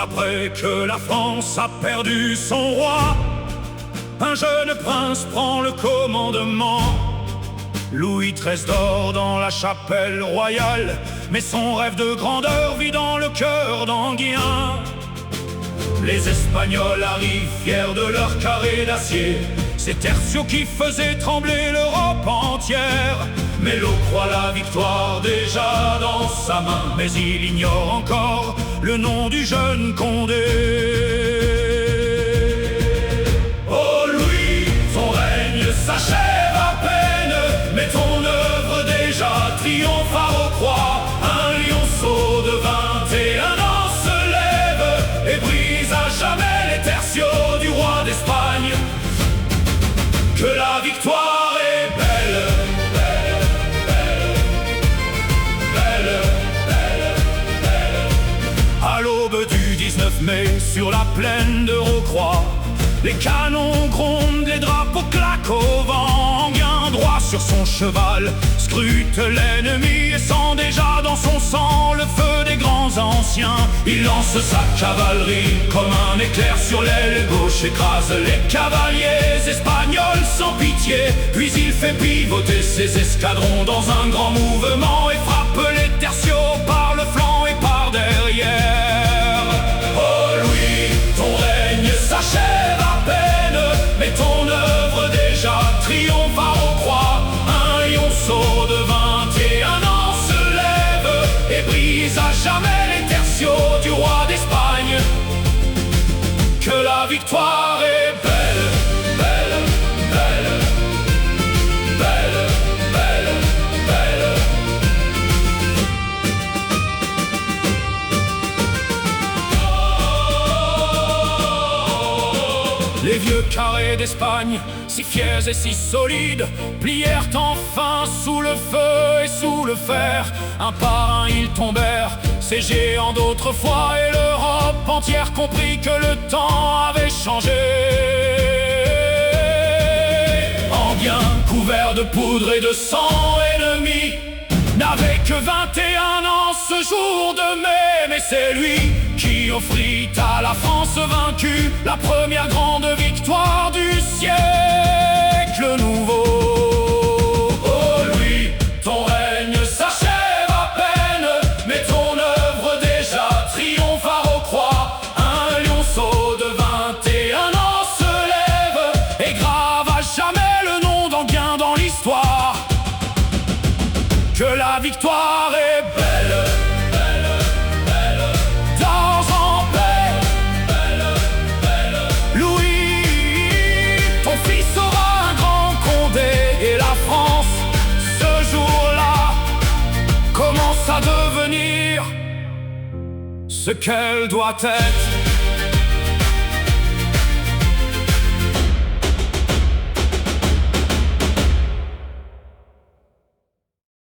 Après que la France a perdu son roi, un jeune prince prend le commandement. Louis XIII dort dans la chapelle royale, mais son rêve de grandeur vit dans le cœur d'Enghien. Les Espagnols arrivent fiers de leur carré d'acier, ces tertiaux qui faisaient trembler l'Europe entière. Mello croit la victoire déjà dans sa main, mais il ignore encore le nom du jeune Condé. Oh Louis, ton règne s'achève à peine, mais ton œuvre déjà triomphare aux croix. Un lionceau de 21 ans se lève et brise à jamais les tertiaux du roi d'Espagne. Que la victoire est belle, belle, belle, belle, belle, belle. À l'aube du 19 mai, sur la plaine de Rocroi, les canons grondent, les drapeaux claquent au vent. Enghien, droit sur son cheval, scrute l'ennemi et sent déjà dans son sang le feu des grands anciens. Il lance sa cavalerie comme un éclair sur l'aile gauche, écrase les cavaliers espagnols sans pitié. Puis il fait pivoter ses escadrons dans un grand mouvement et frappe les tertiaux par le flanc et par derrière. Oh Louis, ton règne s'achève à peine, mais ton œuvre déjà triomphare aux croix. Un lionceau de 21 ans se lève et brise à jamais les tertiaux du roi d'Espagne. Que la victoire est belle, belle, belle, belle, belle, belle. Les vieux carrés d'Espagne, si fiers et si solides, plièrent enfin sous le feu et sous le fer. Un par un ils tombèrent, ces géants d'autrefois, et l'Europe entière comprit que le temps avait changé. Enghien, couvert de poudre et de sang ennemi, n'avait que 21 ans ce jour de mai, mais c'est lui qui offrit à la France vaincue la première grande victoire du siècle nouveau. Oh Louis, ton règne s'achève à peine, mais ton œuvre déjà triomphare aux croix. Un lionceau de 21 ans se lève et grave à jamais le nom d'Enghien dans l'histoire. Que la victoire est belle, belle, belle, dans en paix, belle, belle. Louis, ton fils aura un grand Condé, et la France, ce jour-là, commence à devenir ce qu'elle doit être.